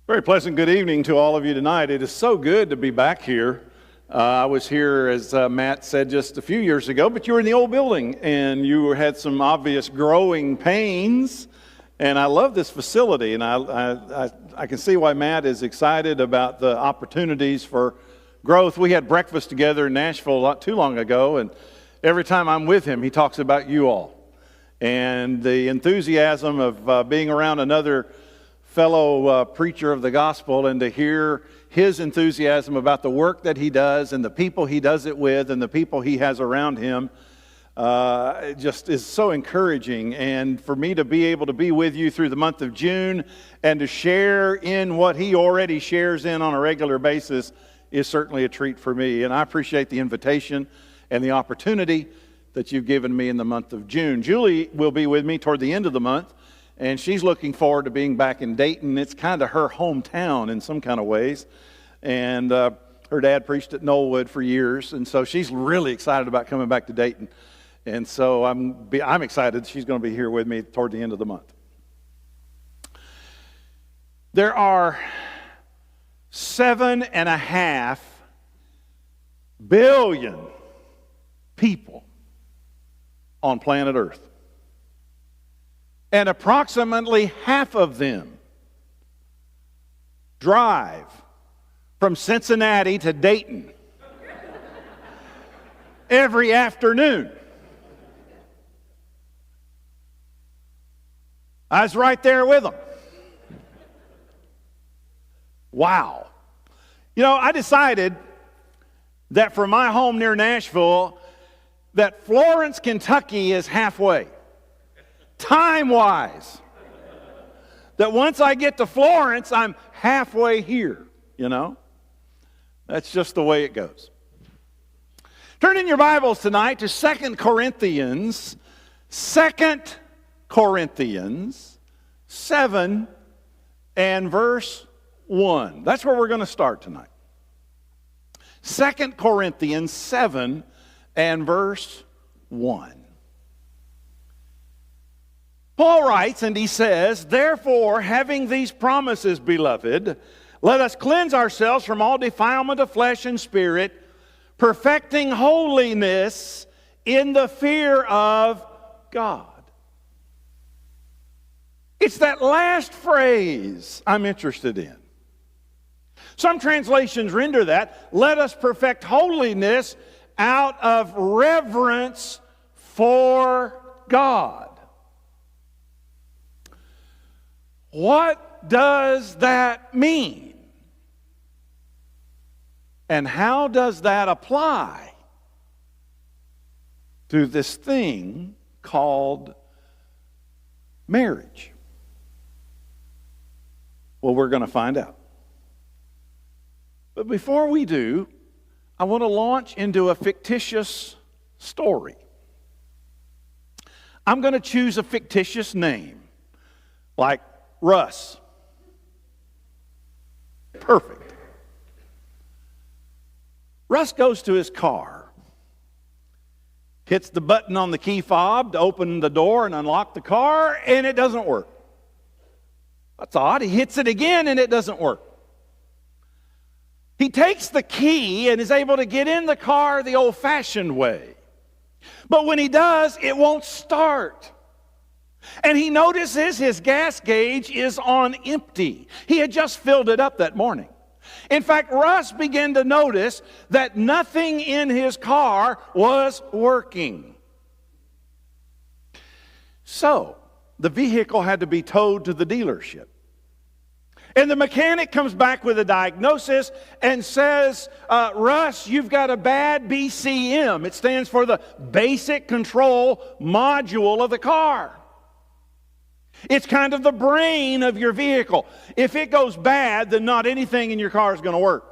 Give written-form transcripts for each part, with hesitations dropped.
Very pleasant good evening to all of you tonight. It is so good to be back here. I was here, as Matt said, just a few years ago, but you were in the old building and you had some obvious growing pains. And I love this facility, and I can see why Matt is excited about the opportunities for growth. We had breakfast together in Nashville not too long ago, and every time I'm with him, he talks about you all. And the enthusiasm of being around another fellow preacher of the gospel, and to hear his enthusiasm about the work that he does and the people he does it with and the people he has around him it just is so encouraging. And for me to be able to be with you through the month of June and to share in what he already shares in on a regular basis is certainly a treat for me. And I appreciate the invitation and the opportunity that you've given me in the month of June. Julie will be with me toward the end of the month, and she's looking forward to being back in Dayton. It's kind of her hometown in some kind of ways. And her dad preached at Knollwood for years, and so she's really excited about coming back to Dayton. And so I'm excited she's going to be here with me toward the end of the month. There are 7.5 billion people on planet Earth. And approximately half of them drive from Cincinnati to Dayton every afternoon. I was right there with them. Wow. You know, I decided that for my home near Nashville, that Florence, Kentucky is halfway. Time-wise, that once I get to Florence, I'm halfway here, you know? That's just the way it goes. Turn in your Bibles tonight to 2 Corinthians 7 and verse 1. That's where we're going to start tonight. 2 Corinthians 7 and verse 1. Paul writes, and he says, "Therefore, having these promises, beloved, let us cleanse ourselves from all defilement of flesh and spirit, perfecting holiness in the fear of God." It's that last phrase I'm interested in. Some translations render that, "Let us perfect holiness out of reverence for God." What does that mean? And how does that apply to this thing called marriage? Well, we're going to find out. But before we do, I want to launch into a fictitious story. I'm going to choose a fictitious name, like Russ. Perfect. Russ goes to his car, hits the button on the key fob to open the door and unlock the car, and it doesn't work. That's odd. He hits it again, and it doesn't work. He takes the key and is able to get in the car the old-fashioned way. But when he does, it won't start. And he notices his gas gauge is on empty. He had just filled it up that morning. In fact, Russ began to notice that nothing in his car was working. So, the vehicle had to be towed to the dealership. And the mechanic comes back with a diagnosis and says, Russ, you've got a bad BCM. It stands for the Basic Control Module of the car. It's kind of the brain of your vehicle. If it goes bad, then not anything in your car is going to work.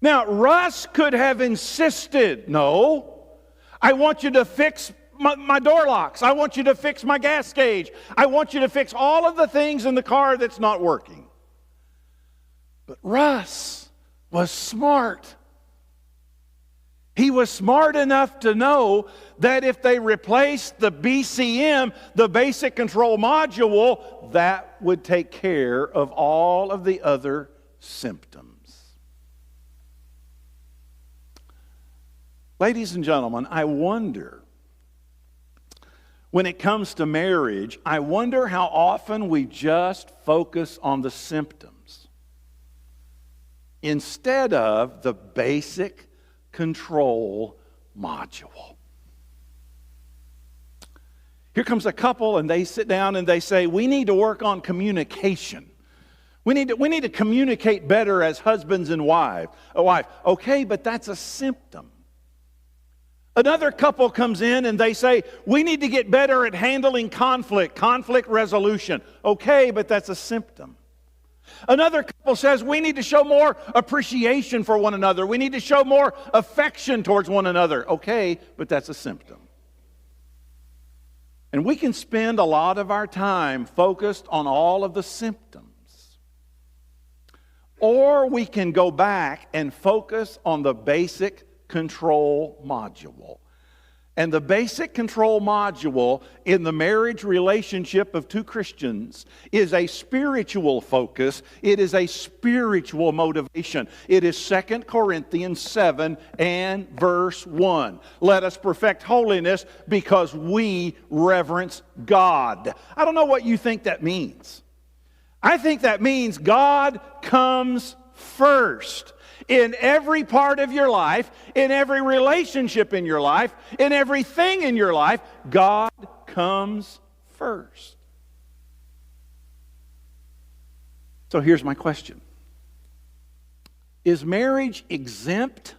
Now, Russ could have insisted, no, I want you to fix my door locks. I want you to fix my gas gauge. I want you to fix all of the things in the car that's not working. But Russ was smart. He was smart enough to know that if they replaced the BCM, the basic control module, that would take care of all of the other symptoms. Ladies and gentlemen, I wonder, when it comes to marriage, I wonder how often we just focus on the symptoms instead of the basic control module. Here comes a couple and they sit down and they say, we need to work on communication. We need to communicate better as husbands and wife. Okay, but that's a symptom. Another couple comes in and they say, we need to get better at handling conflict resolution. Okay, but that's a symptom. Another couple says, we need to show more appreciation for one another. We need to show more affection towards one another. Okay, but that's a symptom. And we can spend a lot of our time focused on all of the symptoms. Or we can go back and focus on the basic control module. And the basic control module in the marriage relationship of two Christians is a spiritual focus. It is a spiritual motivation. It is 2 Corinthians 7 and verse 1. Let us perfect holiness because we reverence God. I don't know what you think that means. I think that means God comes first. In every part of your life, in every relationship in your life, in everything in your life, God comes first. So here's my question. Is marriage exempt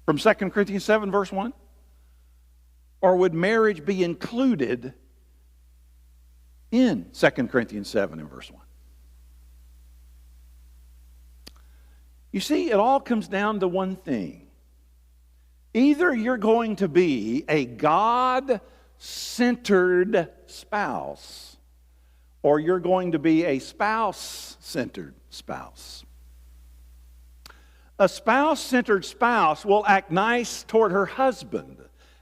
from 2 Corinthians 7 verse 1? Or would marriage be included in 2 Corinthians 7 and verse 1? You see, it all comes down to one thing. Either you're going to be a God-centered spouse, or you're going to be a spouse-centered spouse. A spouse-centered spouse will act nice toward her husband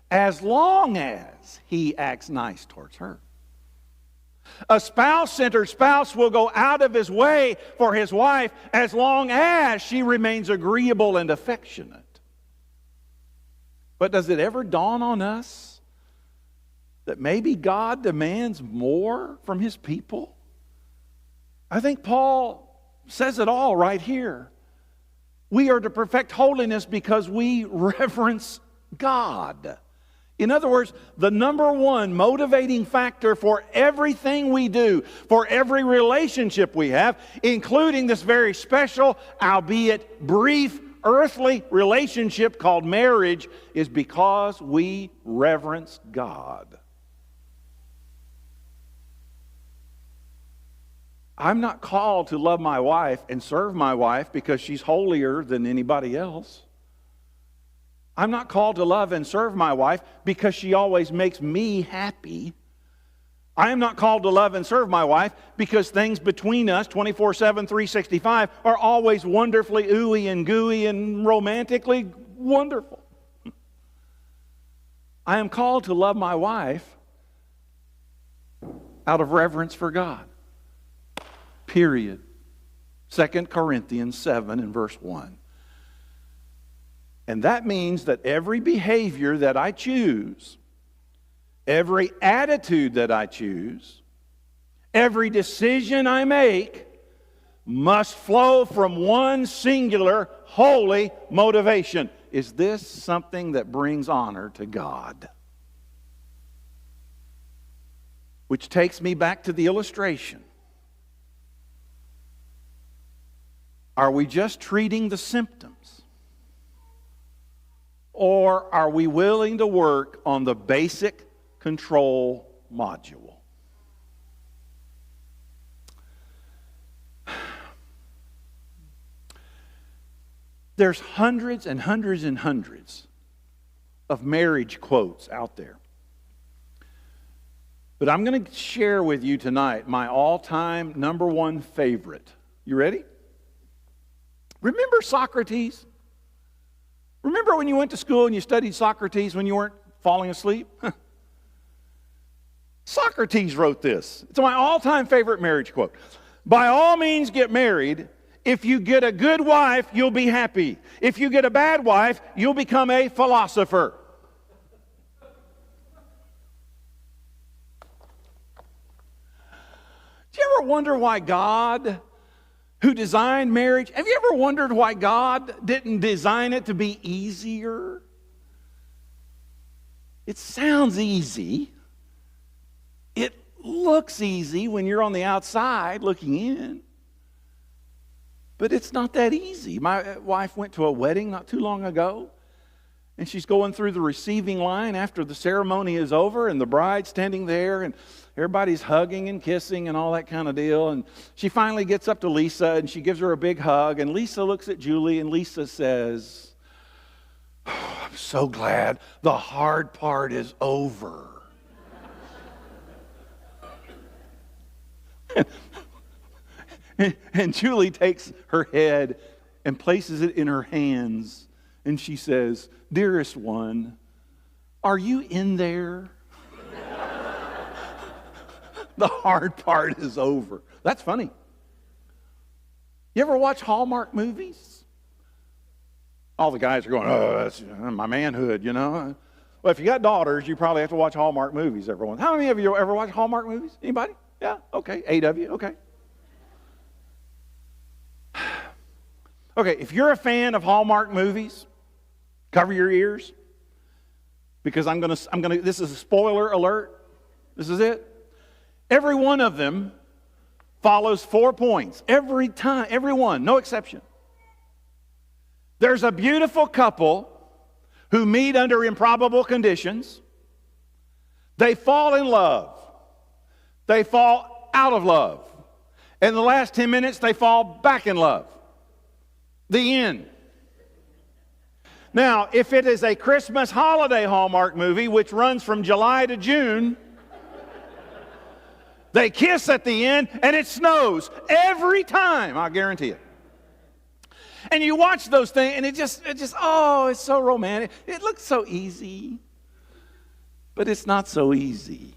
as long as he acts nice towards her. A spouse-centered spouse will go out of his way for his wife as long as she remains agreeable and affectionate. But does it ever dawn on us that maybe God demands more from His people? I think Paul says it all right here. We are to perfect holiness because we reverence God. In other words, the number one motivating factor for everything we do, for every relationship we have, including this very special, albeit brief, earthly relationship called marriage, is because we reverence God. I'm not called to love my wife and serve my wife because she's holier than anybody else. I'm not called to love and serve my wife because she always makes me happy. I am not called to love and serve my wife because things between us 24/7, 365 are always wonderfully ooey and gooey and romantically wonderful. I am called to love my wife out of reverence for God. Period. 2 Corinthians 7 and verse 1. And that means that every behavior that I choose, every attitude that I choose, every decision I make must flow from one singular, holy motivation. Is this something that brings honor to God? Which takes me back to the illustration. Are we just treating the symptoms? Or are we willing to work on the basic control module? There's hundreds and hundreds and hundreds of marriage quotes out there. But I'm going to share with you tonight my all-time number one favorite. You ready? Remember Socrates? Remember when you went to school and you studied Socrates when you weren't falling asleep? Socrates wrote this. It's my all-time favorite marriage quote. By all means get married. If you get a good wife, you'll be happy. If you get a bad wife, you'll become a philosopher. Do you ever wonder why God, who designed marriage, have you ever wondered why God didn't design it to be easier? It sounds easy. It looks easy when you're on the outside looking in. But it's not that easy. My wife went to a wedding not too long ago, and she's going through the receiving line after the ceremony is over, and the bride's standing there, and everybody's hugging and kissing and all that kind of deal. And she finally gets up to Lisa, and she gives her a big hug, and Lisa looks at Julie, and Lisa says, "Oh, I'm so glad the hard part is over." And Julie takes her head and places it in her hands, and she says, "Dearest one, are you in there?" The hard part is over. That's funny. You ever watch Hallmark movies? All the guys are going, "Oh, that's my manhood, you know." Well, if you got daughters, you probably have to watch Hallmark movies every once. How many of you ever watch Hallmark movies? Anybody? Yeah? Okay. 8 of you. Okay. Okay, if you're a fan of Hallmark movies, cover your ears, because I'm gonna, this is a spoiler alert. This is it. Every one of them follows 4 points. Every time, every one, no exception. There's a beautiful couple who meet under improbable conditions. They fall in love. They fall out of love. In the last 10 minutes, they fall back in love. The end. Now, if it is a Christmas holiday Hallmark movie, which runs from July to June, they kiss at the end and it snows every time, I guarantee it. And you watch those things and it just, oh, it's so romantic. It looks so easy, but it's not so easy.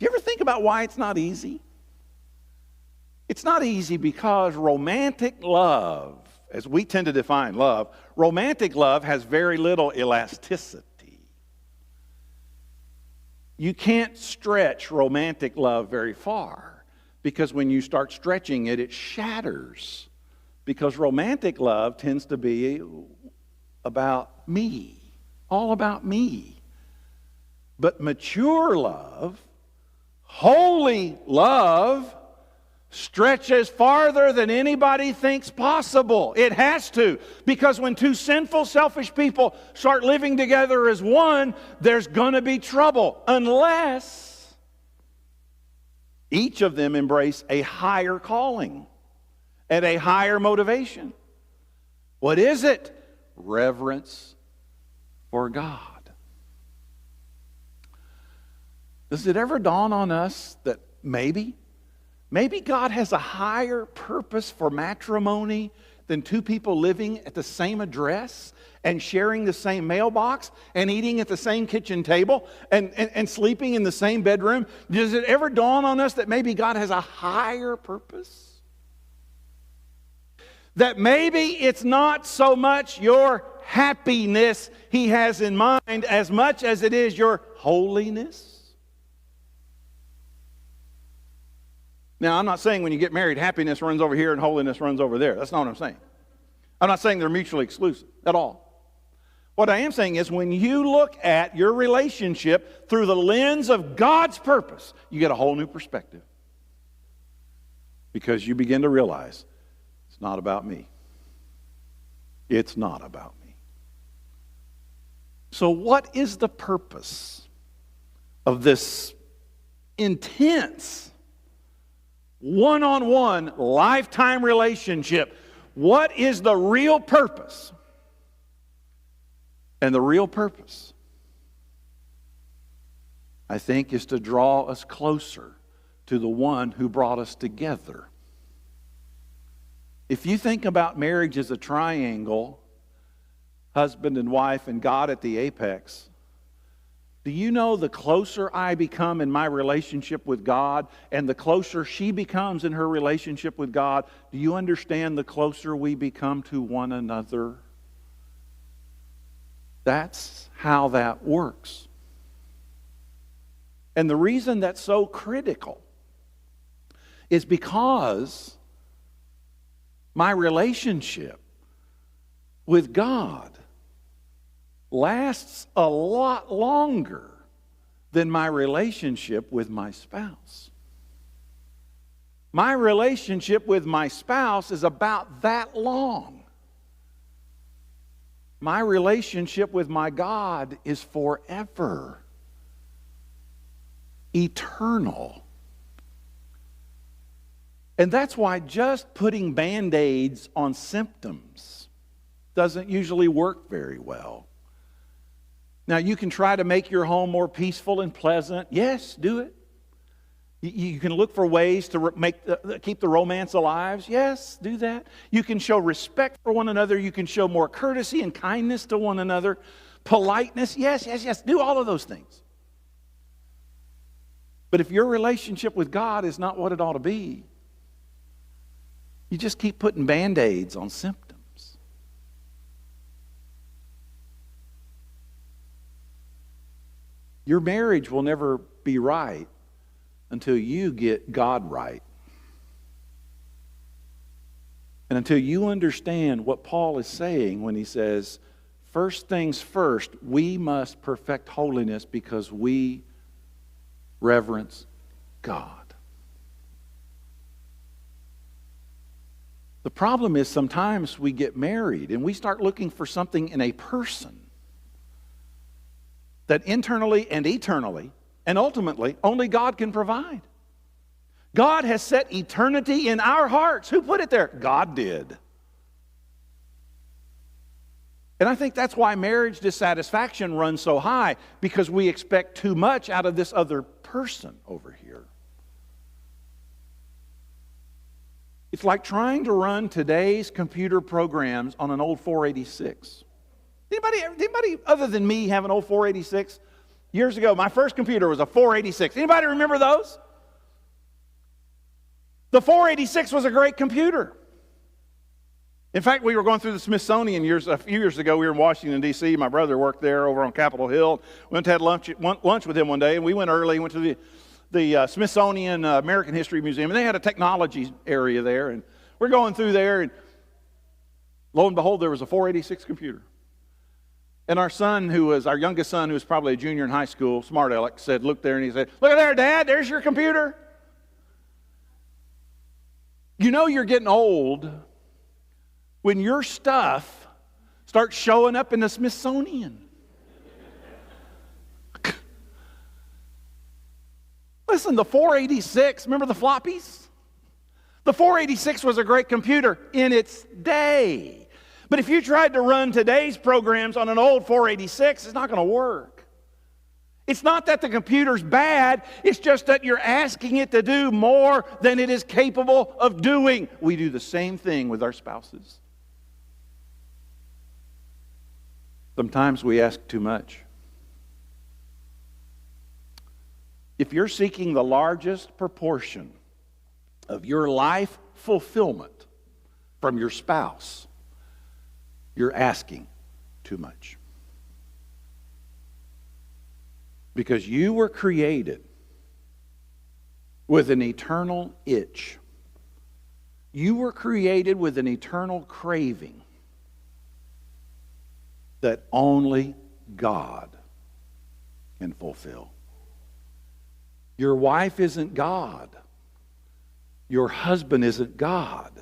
Do you ever think about why it's not easy? It's not easy because romantic love, as we tend to define love, romantic love has very little elasticity. You can't stretch romantic love very far because when you start stretching it, it shatters. Because romantic love tends to be about me, all about me. But mature love, holy love, stretches farther than anybody thinks possible. It has to, because when two sinful, selfish people start living together as one, there's going to be trouble unless each of them embrace a higher calling and a higher motivation. What is it? Reverence for God. Does it ever dawn on us that maybe God has a higher purpose for matrimony than two people living at the same address and sharing the same mailbox and eating at the same kitchen table and sleeping in the same bedroom? Does it ever dawn on us that maybe God has a higher purpose? That maybe it's not so much your happiness He has in mind as much as it is your holiness? Now, I'm not saying when you get married, happiness runs over here and holiness runs over there. That's not what I'm saying. I'm not saying they're mutually exclusive at all. What I am saying is when you look at your relationship through the lens of God's purpose, you get a whole new perspective. Because you begin to realize it's not about me. It's not about me. So what is the purpose of this intense one-on-one lifetime relationship? What is the real purpose? And the real purpose, I think, is to draw us closer to the one who brought us together. If you think about marriage as a triangle, husband and wife and God at the apex, do you know the closer I become in my relationship with God and the closer she becomes in her relationship with God, do you understand the closer we become to one another? That's how that works. And the reason that's so critical is because my relationship with God lasts a lot longer than my relationship with my spouse. My relationship with my spouse is about that long. My relationship with my God is forever, eternal. And that's why just putting Band-Aids on symptoms doesn't usually work very well. Now, you can try to make your home more peaceful and pleasant. Yes, do it. You can look for ways to keep the romance alive. Yes, do that. You can show respect for one another. You can show more courtesy and kindness to one another. Politeness. Yes. Do all of those things. But if your relationship with God is not what it ought to be, you just keep putting Band-Aids on symptoms. Your marriage will never be right until you get God right. And until you understand what Paul is saying when he says, first things first, we must perfect holiness because we reverence God. The problem is sometimes we get married and we start looking for something in a person that internally and eternally and ultimately only God can provide. God has set eternity in our hearts. Who put it there? God did. And I think that's why marriage dissatisfaction runs so high, because we expect too much out of this other person over here. It's like trying to run today's computer programs on an old 486. Anybody other than me have an old 486? Years ago, my first computer was a 486. Anybody remember those? The 486 was a great computer. In fact, we were going through the Smithsonian a few years ago. We were in Washington, D.C. My brother worked there over on Capitol Hill. We went to have lunch with him one day, and we went early, went to the Smithsonian American History Museum, and they had a technology area there. And we're going through there, and lo and behold, there was a 486 computer. And our youngest son, who was probably a junior in high school, smart aleck, looked there and he said, "Look at there, Dad, there's your computer." You know you're getting old when your stuff starts showing up in the Smithsonian. Listen, the 486, remember the floppies? The 486 was a great computer in its day. But if you tried to run today's programs on an old 486, it's not going to work. It's not that the computer's bad, it's just that you're asking it to do more than it is capable of doing. We do the same thing with our spouses. Sometimes we ask too much. If you're seeking the largest proportion of your life fulfillment from your spouse, you're asking too much. Because you were created with an eternal itch. You were created with an eternal craving that only God can fulfill. Your wife isn't God. Your husband isn't God.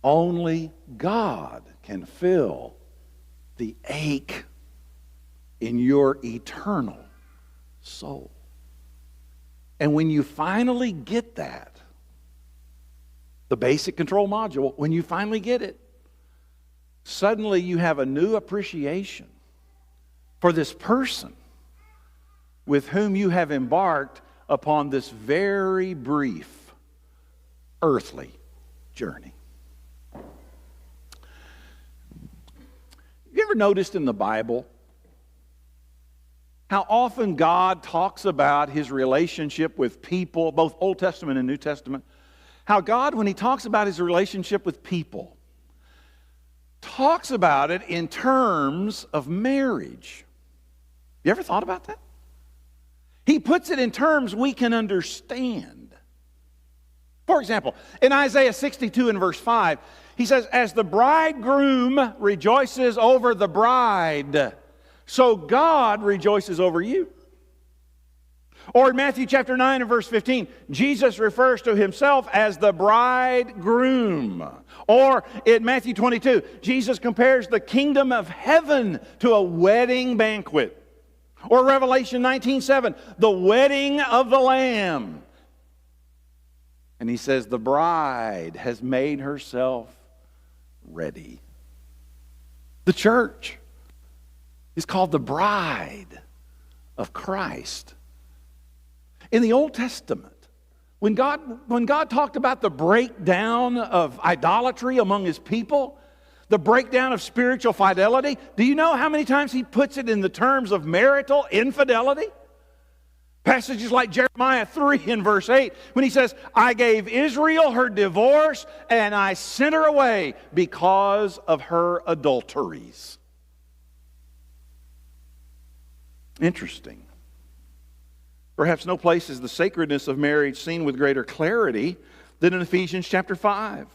Only God can fill the ache in your eternal soul. And when you finally get that, the basic control module, when you finally get it, suddenly you have a new appreciation for this person with whom you have embarked upon this very brief earthly journey. You ever noticed in the Bible how often God talks about his relationship with people, both Old Testament and New Testament? How God, when he talks about his relationship with people, talks about it in terms of marriage. You ever thought about that? He puts it in terms we can understand. For example, in Isaiah 62 and verse 5, he says, as the bridegroom rejoices over the bride, so God rejoices over you. Or in Matthew chapter 9 and verse 15, Jesus refers to himself as the bridegroom. Or in Matthew 22, Jesus compares the kingdom of heaven to a wedding banquet. Or Revelation 19:7, the wedding of the Lamb. And he says the bride has made herself ready. The church is called the bride of Christ. In the Old Testament, when God talked about the breakdown of idolatry among his people, the breakdown of spiritual fidelity, do you know how many times he puts it in the terms of marital infidelity? Passages like Jeremiah 3 and verse 8, when he says, I gave Israel her divorce and I sent her away because of her adulteries. Interesting. Perhaps no place is the sacredness of marriage seen with greater clarity than in Ephesians chapter 5.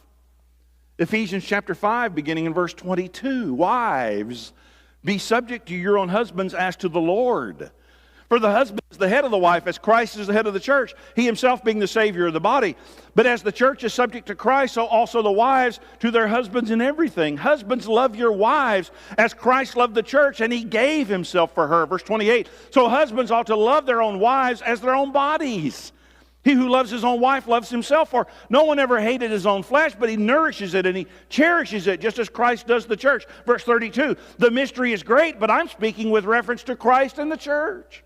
Ephesians chapter 5, beginning in verse 22. Wives, be subject to your own husbands as to the Lord. For the husband is the head of the wife, as Christ is the head of the church, he himself being the Savior of the body. But as the church is subject to Christ, so also the wives to their husbands in everything. Husbands, love your wives as Christ loved the church, and he gave himself for her. Verse 28, so husbands ought to love their own wives as their own bodies. He who loves his own wife loves himself, for no one ever hated his own flesh, but he nourishes it and he cherishes it, just as Christ does the church. Verse 32, the mystery is great, but I'm speaking with reference to Christ and the church.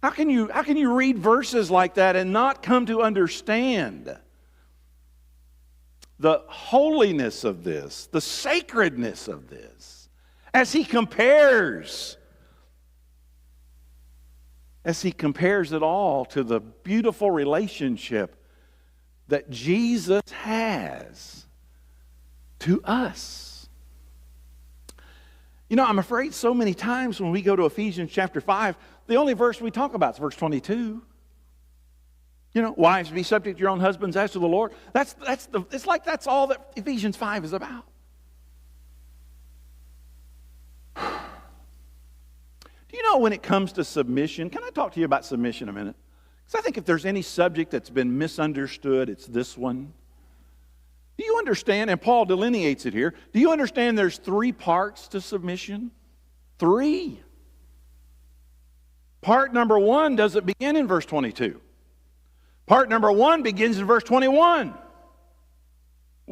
How can you read verses like that and not come to understand the holiness of this, the sacredness of this, as he compares it all to the beautiful relationship that Jesus has to us? You know, I'm afraid so many times when we go to Ephesians chapter 5, the only verse we talk about is verse 22. You know, wives, be subject to your own husbands as to the Lord. It's like that's all that Ephesians 5 is about. Do you know when it comes to submission, can I talk to you about submission a minute? Because I think if there's any subject that's been misunderstood, it's this one. Do you understand, and Paul delineates it here, do you understand there's 3 parts to submission? 3. Part number 1 doesn't begin in verse 22. Part number 1 begins in verse 21.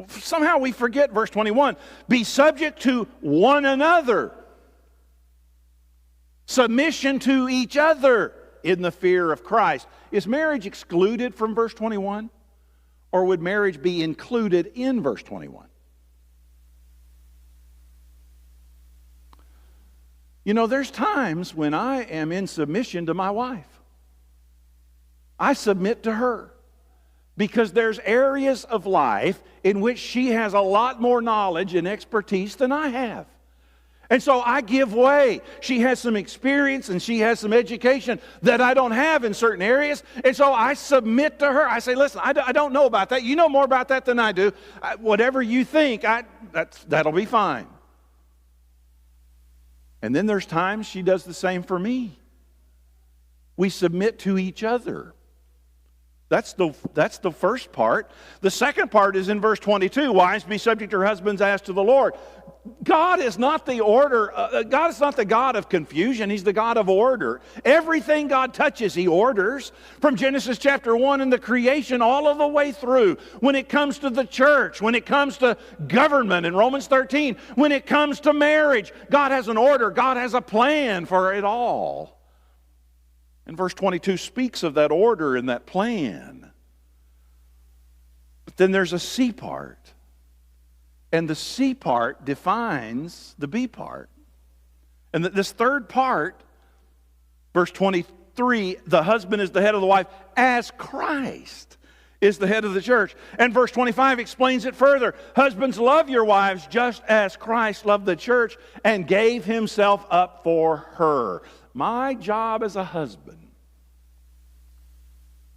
Somehow we forget verse 21. Be subject to one another. Submission to each other in the fear of Christ. Is marriage excluded from verse 21? Or would marriage be included in verse 21? You know, there's times when I am in submission to my wife. I submit to her because there's areas of life in which she has a lot more knowledge and expertise than I have. And so I give way. She has some experience and she has some education that I don't have in certain areas. And so I submit to her. I say, listen, I don't know about that. You know more about that than I do. Whatever you think, that'll be fine. And then there's times she does the same for me. We submit to each other. That's the first part. The second part is in verse 22. Wives, be subject to your husbands as to the Lord. God is not the God is not the God of confusion. He's the God of order. Everything God touches, he orders. From Genesis chapter 1 and the creation all of the way through. When it comes to the church, when it comes to government in Romans 13, when it comes to marriage, God has an order. God has a plan for it all. And verse 22 speaks of that order and that plan. But then there's a C part. And the C part defines the B part. And this third part, verse 23, the husband is the head of the wife as Christ is the head of the church. And verse 25 explains it further. Husbands, love your wives just as Christ loved the church and gave himself up for her. My job as a husband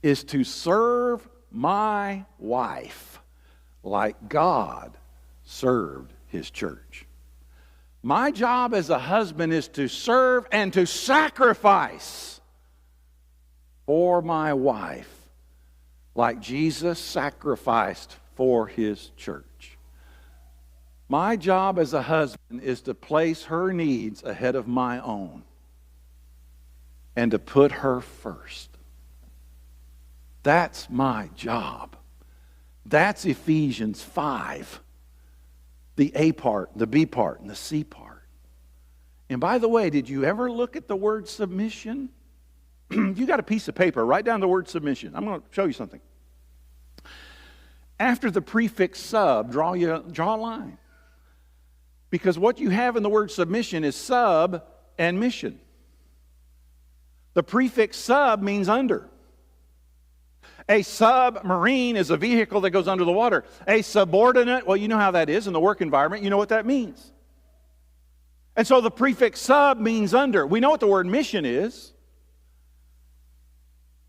is to serve my wife like God served his church. My job as a husband is to serve and to sacrifice for my wife like Jesus sacrificed for his church. My job as a husband is to place her needs ahead of my own and to put her first. That's my job. That's Ephesians 5. The A part, the B part, and the C part. And by the way, did you ever look at the word submission? You got a piece of paper, write down the word submission. I'm going to show you something. After the prefix sub, draw a line. Because what you have in the word submission is sub and mission. The prefix sub means under. A submarine is a vehicle that goes under the water. A subordinate, well, you know how that is in the work environment. You know what that means. And so the prefix sub means under. We know what the word mission is.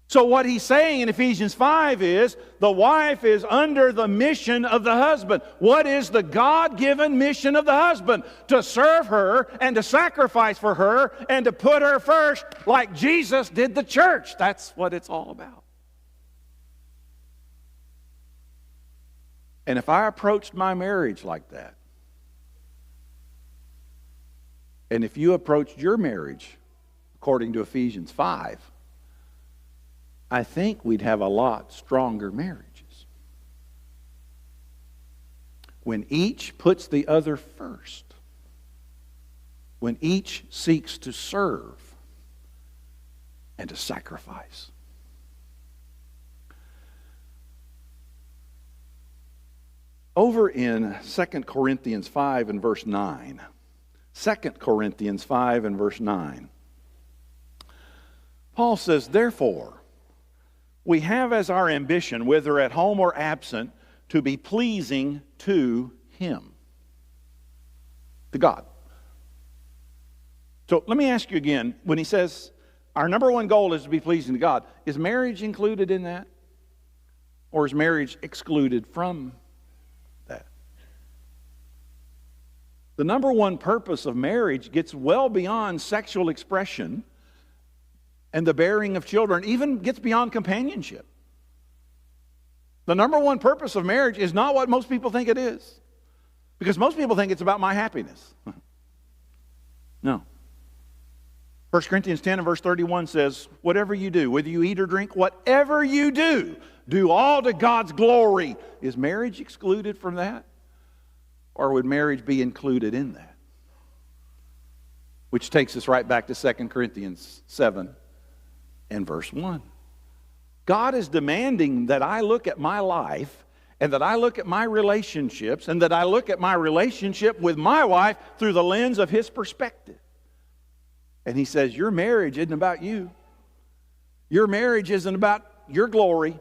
So what he's saying in Ephesians 5 is the wife is under the mission of the husband. What is the God-given mission of the husband? To serve her and to sacrifice for her and to put her first like Jesus did the church. That's what it's all about. And if I approached my marriage like that, and if you approached your marriage according to Ephesians 5, I think we'd have a lot stronger marriages. When each puts the other first, when each seeks to serve and to sacrifice. Over in 2 Corinthians 5 and verse 9, 2 Corinthians 5 and verse 9, Paul says, therefore, we have as our ambition, whether at home or absent, to be pleasing to him, to God. So let me ask you again, when he says our number one goal is to be pleasing to God, is marriage included in that? Or is marriage excluded from that? The number one purpose of marriage gets well beyond sexual expression and the bearing of children, even gets beyond companionship. The number one purpose of marriage is not what most people think it is. Because most people think it's about my happiness. No. 1 Corinthians 10 and verse 31 says, whatever you do, whether you eat or drink, whatever you do, do all to God's glory. Is marriage excluded from that? Or would marriage be included in that? Which takes us right back to 2 Corinthians 7 and verse 1. God is demanding that I look at my life and that I look at my relationships and that I look at my relationship with my wife through the lens of his perspective. And he says, your marriage isn't about you. Your marriage isn't about your glory.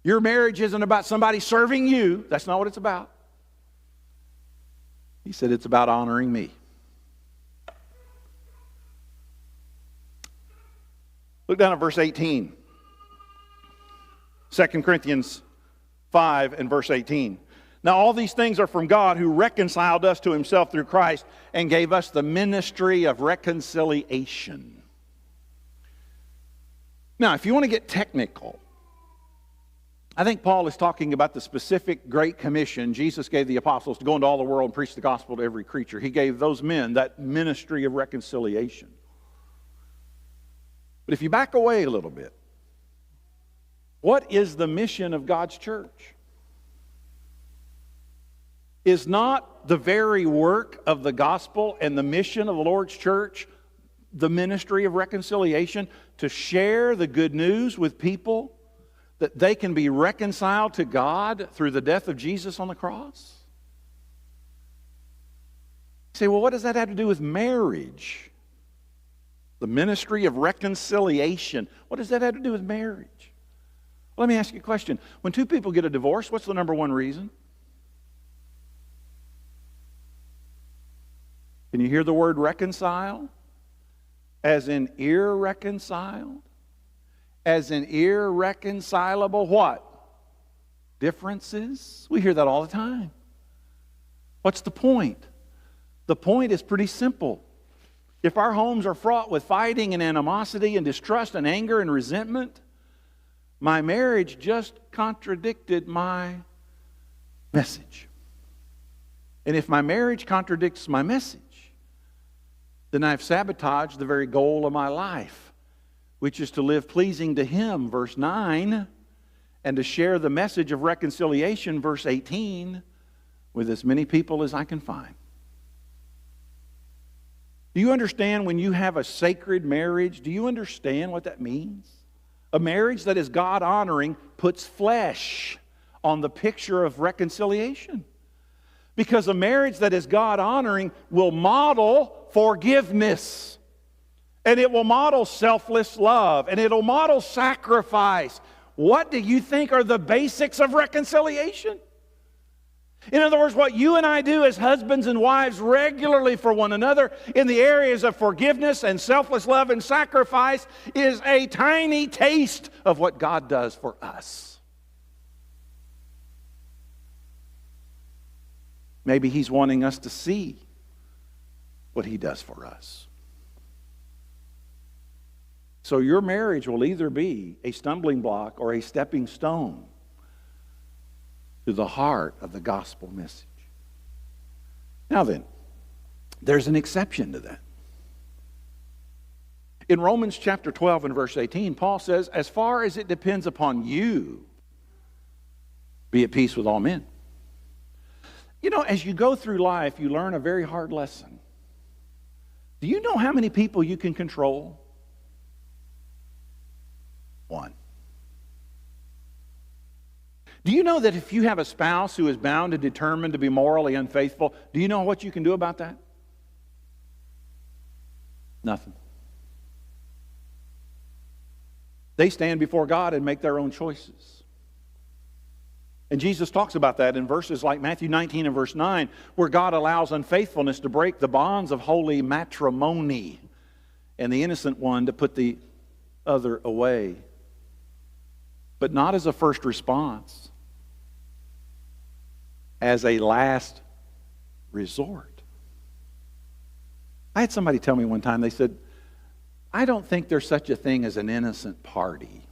Your marriage isn't about somebody serving you. That's not what it's about. He said it's about honoring me. Look down at verse 18. 2 Corinthians 5 and verse 18. Now all these things are from God, who reconciled us to himself through Christ and gave us the ministry of reconciliation. Now, if you want to get technical, I think Paul is talking about the specific Great Commission Jesus gave the apostles to go into all the world and preach the gospel to every creature. He gave those men that ministry of reconciliation. But if you back away a little bit, what is the mission of God's church? Is not the very work of the gospel and the mission of the Lord's church the ministry of reconciliation, to share the good news with people that they can be reconciled to God through the death of Jesus on the cross? You say, well, what does that have to do with marriage? The ministry of reconciliation. What does that have to do with marriage? Let me ask you a question. When two people get a divorce, what's the number one reason? Can you hear the word reconcile? As in irreconciled? As in irreconcilable what? Differences? We hear that all the time. What's the point? The point is pretty simple. If our homes are fraught with fighting and animosity and distrust and anger and resentment, my marriage just contradicted my message. And if my marriage contradicts my message, then I've sabotaged the very goal of my life, which is to live pleasing to Him, verse 9, and to share the message of reconciliation, verse 18, with as many people as I can find. Do you understand when you have a sacred marriage? Do you understand what that means? A marriage that is God-honoring puts flesh on the picture of reconciliation. Because a marriage that is God-honoring will model forgiveness. And it will model selfless love. And it will model sacrifice. What do you think are the basics of reconciliation? In other words, what you and I do as husbands and wives regularly for one another in the areas of forgiveness and selfless love and sacrifice is a tiny taste of what God does for us. Maybe He's wanting us to see what He does for us. So your marriage will either be a stumbling block or a stepping stone to the heart of the gospel message. Now then, there's an exception to that. In Romans chapter 12 and verse 18, Paul says, as far as it depends upon you, be at peace with all men. You know, as you go through life, you learn a very hard lesson. Do you know how many people you can control? One. Do you know that if you have a spouse who is bound and determined to be morally unfaithful, do you know what you can do about that? Nothing. They stand before God and make their own choices. And Jesus talks about that in verses like Matthew 19 and verse 9, where God allows unfaithfulness to break the bonds of holy matrimony and the innocent one to put the other away. But not as a first response, as a last resort. I had somebody tell me one time, they said, I don't think there's such a thing as an innocent party.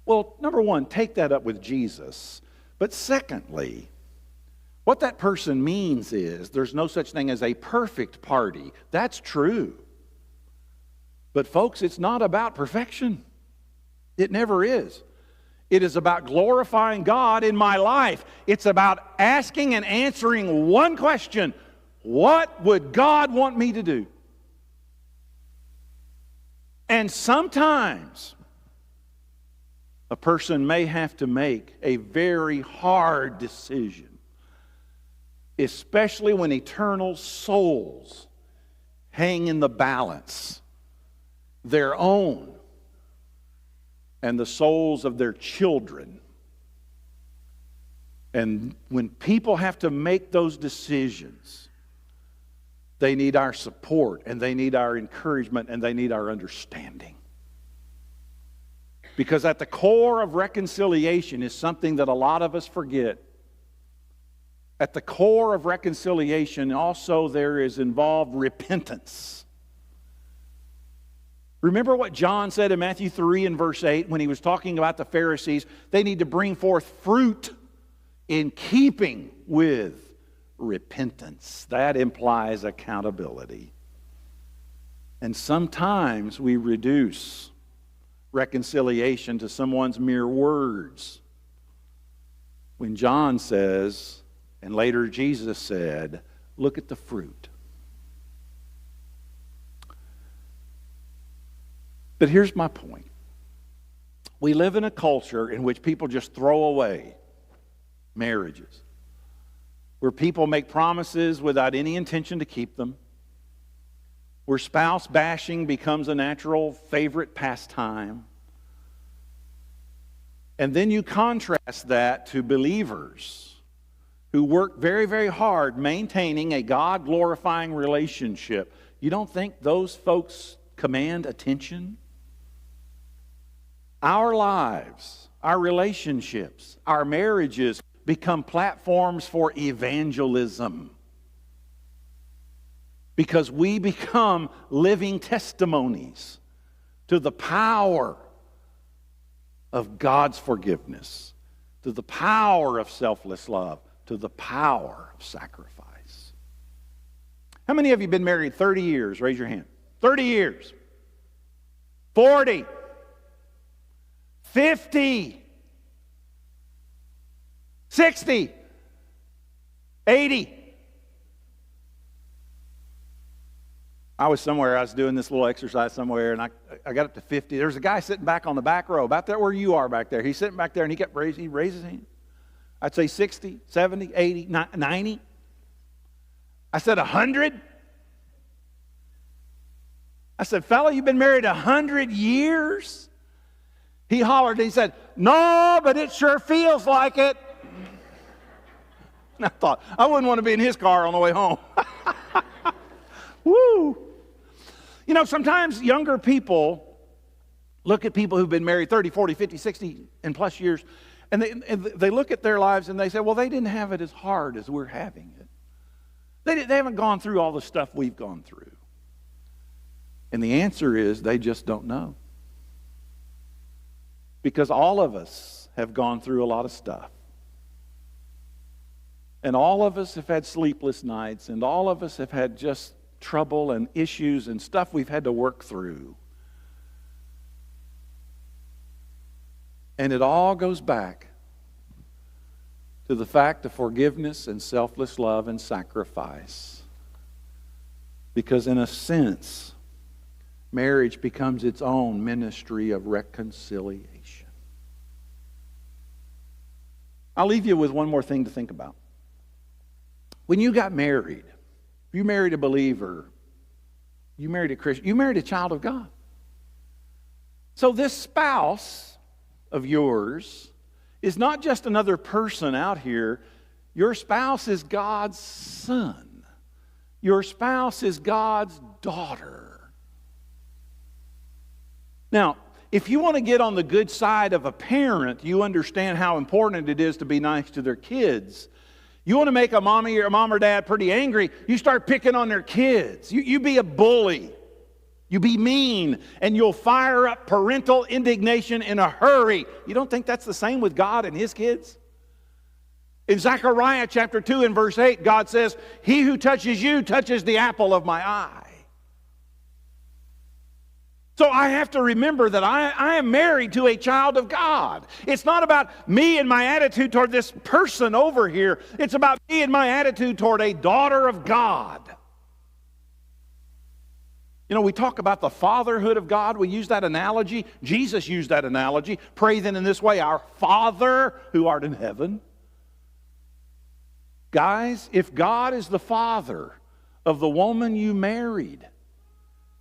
Well, number one, take that up with Jesus. But secondly, what that person means is there's no such thing as a perfect party. That's true. But folks, it's not about perfection. It never is. It is about glorifying God in my life. It's about asking and answering one question. What would God want me to do? And sometimes a person may have to make a very hard decision, especially when eternal souls hang in the balance, their own and the souls of their children. And when people have to make those decisions, they need our support, and they need our encouragement, and they need our understanding. Because at the core of reconciliation is something that a lot of us forget. At the core of reconciliation also there is involved repentance. Remember what John said in Matthew 3 and verse 8 when he was talking about the Pharisees? They need to bring forth fruit in keeping with repentance. That implies accountability. And sometimes we reduce reconciliation to someone's mere words. When John says, and later Jesus said, look at the fruit. But here's my point. We live in a culture in which people just throw away marriages. where people make promises without any intention to keep them, where spouse bashing becomes a natural favorite pastime. And then you contrast that to believers who work very, very hard maintaining a God-glorifying relationship. You don't think those folks command attention? Our lives, our relationships, our marriages become platforms for evangelism because we become living testimonies to the power of God's forgiveness, to the power of selfless love, to the power of sacrifice. How many of you have been married 30 years? Raise your hand. 30 years. 40. 50. 60. 80. I was doing this little exercise somewhere, and I got up to 50. There's a guy sitting back on the back row, about there where you are back there. He's sitting back there, and he raised his hand. I'd say 60, 70, 80, 90. I said 100. I said, fella, you've been married 100 years? He hollered, he said, no, but it sure feels like it. And I thought, I wouldn't want to be in his car on the way home. Woo! You know, sometimes younger people look at people who've been married 30, 40, 50, 60 and plus years, and they look at their lives and they say, well, they didn't have it as hard as we're having it. They haven't gone through all the stuff we've gone through. And the answer is they just don't know. Because all of us have gone through a lot of stuff. And all of us have had sleepless nights, and all of us have had just trouble and issues and stuff we've had to work through. And it all goes back to the fact of forgiveness and selfless love and sacrifice. Because in a sense, marriage becomes its own ministry of reconciliation. I'll leave you with one more thing to think about. When you got married, you married a believer, you married a Christian, you married a child of God. So this spouse of yours is not just another person out here. Your spouse is God's son. Your spouse is God's daughter. Now, if you want to get on the good side of a parent, you understand how important it is to be nice to their kids. You want to make a mom or dad pretty angry, you start picking on their kids. You be a bully. You be mean, and you'll fire up parental indignation in a hurry. You don't think that's the same with God and His kids? In Zechariah chapter 2 and verse 8, God says, he who touches you touches the apple of my eye. So I have to remember that I am married to a child of God. It's not about me and my attitude toward this person over here. It's about me and my attitude toward a daughter of God. You know, we talk about the fatherhood of God. We use that analogy. Jesus used that analogy. Pray then in this way, our Father who art in heaven. Guys, if God is the father of the woman you married,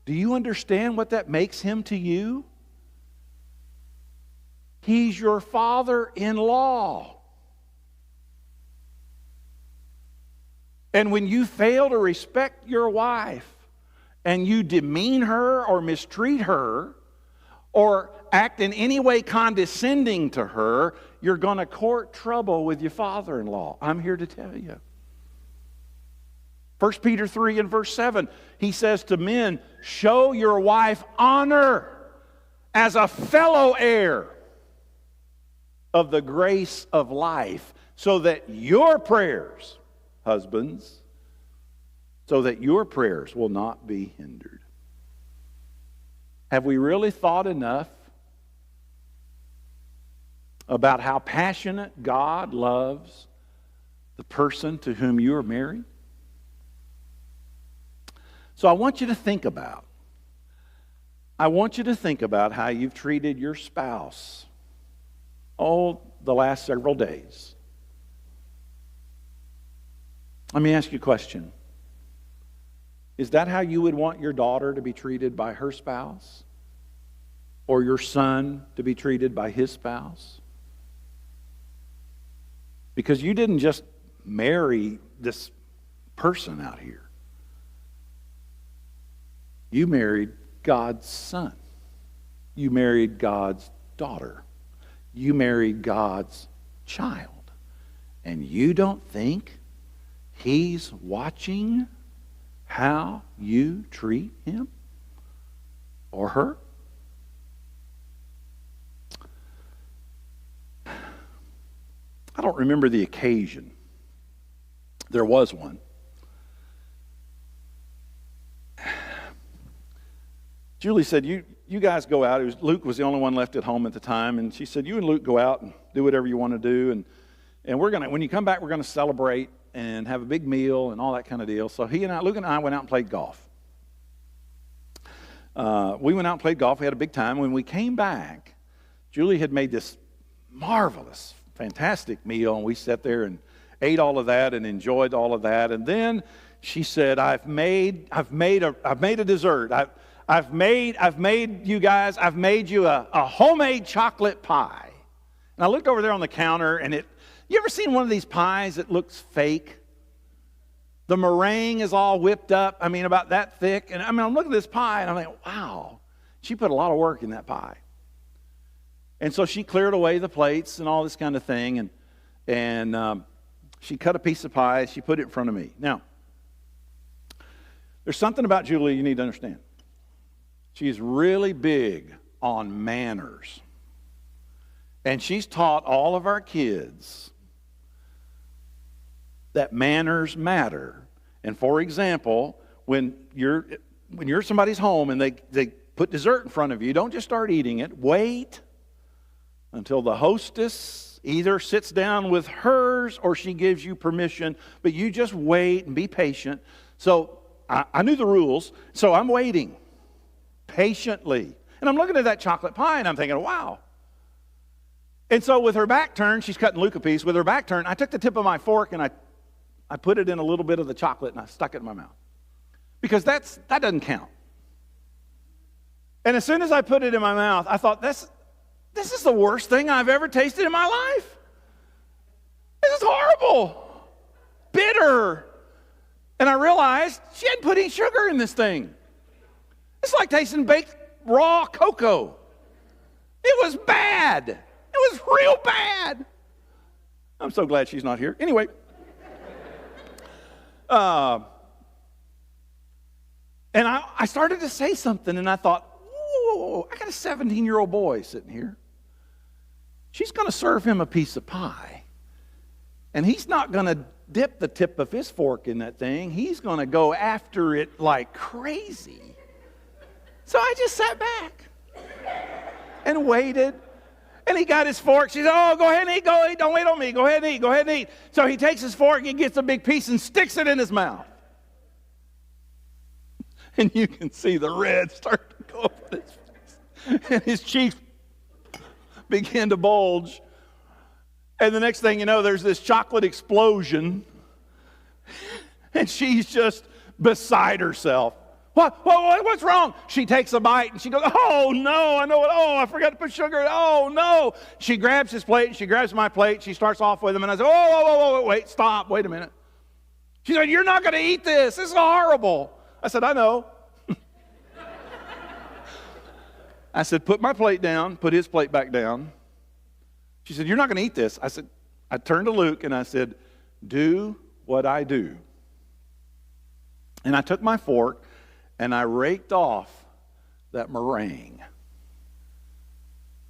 do you understand what that makes Him to you? He's your father-in-law. And when you fail to respect your wife, and you demean her or mistreat her, or act in any way condescending to her, you're going to court trouble with your father-in-law. I'm here to tell you. 1 Peter 3 and verse 7, he says to men, show your wife honor as a fellow heir of the grace of life, so that your prayers, husbands, so that your prayers will not be hindered. Have we really thought enough about how passionate God loves the person to whom you are married? So I want you to think about how you've treated your spouse the last several days. Let me ask you a question. Is that how you would want your daughter to be treated by her spouse? Or your son to be treated by his spouse? Because you didn't just marry this person out here. You married God's son. You married God's daughter. You married God's child. And you don't think He's watching how you treat him or her? I don't remember the occasion. There was one. Julie said, you guys go out. Luke was the only one left at home at the time, and she said, you and Luke go out and do whatever you want to do, and we're gonna, when you come back, we're gonna celebrate and have a big meal and all that kind of deal. So Luke and I went out and played golf. We went out and played golf. We had a big time. When we came back, Julie had made this marvelous, fantastic meal, and we sat there and ate all of that and enjoyed all of that. And then she said, I've made a dessert. I've made you a homemade chocolate pie. And I looked over there on the counter, and you ever seen one of these pies that looks fake? The meringue is all whipped up, about that thick. And I'm looking at this pie, and I'm like, wow, she put a lot of work in that pie. And so she cleared away the plates and all this kind of thing, and she cut a piece of pie, she put it in front of me. Now, there's something about Julie you need to understand. She's really big on manners. And she's taught all of our kids that manners matter. And for example, when you're somebody's home and they put dessert in front of you, don't just start eating it. Wait until the hostess either sits down with hers or she gives you permission, but you just wait and be patient. So I knew the rules, so I'm waiting patiently. And I'm looking at that chocolate pie and I'm thinking, wow. And so with her back turned, she's cutting Luke a piece. With her back turned, I took the tip of my fork and I put it in a little bit of the chocolate and I stuck it in my mouth. Because that doesn't count. And as soon as I put it in my mouth, I thought, this is the worst thing I've ever tasted in my life. This is horrible. Bitter. And I realized she hadn't put any sugar in this thing. It's like tasting baked raw cocoa. It was bad. It was real bad. I'm so glad she's not here. Anyway. And I started to say something, and I thought, whoa, I got a 17-year-old boy sitting here. She's going to serve him a piece of pie. And he's not going to dip the tip of his fork in that thing. He's going to go after it like crazy. So I just sat back and waited. And he got his fork. She said, oh, go ahead and eat. Go eat. Don't wait on me. Go ahead and eat. Go ahead and eat. So he takes his fork and he gets a big piece and sticks it in his mouth. And you can see the red start to go up his face. And his cheeks begin to bulge. And the next thing you know, there's this chocolate explosion. And she's just beside herself. What's wrong? She takes a bite and she goes, oh no, I know it. Oh, I forgot to put sugar. Oh no. She grabs his plate and she grabs my plate. She starts off with him and I said, whoa, wait, stop, wait a minute. She said, you're not going to eat this. This is horrible. I said, I know. I said, put my plate down, put his plate back down. She said, you're not going to eat this. I turned to Luke and I said, do what I do. And I took my fork and I raked off that meringue.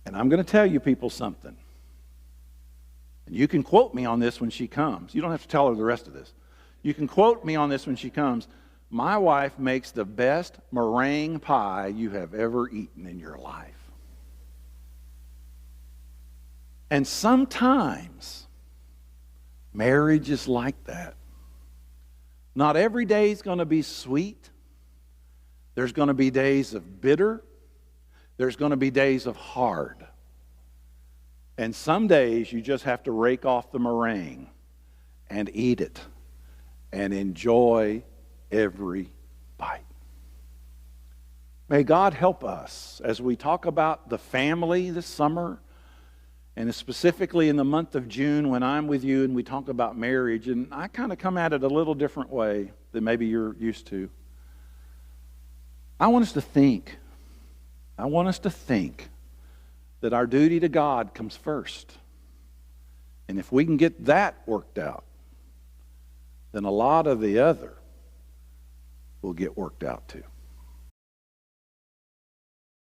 And I'm going to tell you people something. And you can quote me on this when she comes. You don't have to tell her the rest of this. You can quote me on this when she comes. My wife makes the best meringue pie you have ever eaten in your life. And sometimes marriage is like that. Not every day is going to be sweet. There's going to be days of bitter. There's going to be days of hard. And some days you just have to rake off the meringue and eat it and enjoy every bite. May God help us as we talk about the family this summer, and specifically in the month of June when I'm with you and we talk about marriage, and I kind of come at it a little different way than maybe you're used to. I want us to think that our duty to God comes first. And if we can get that worked out, then a lot of the other will get worked out too.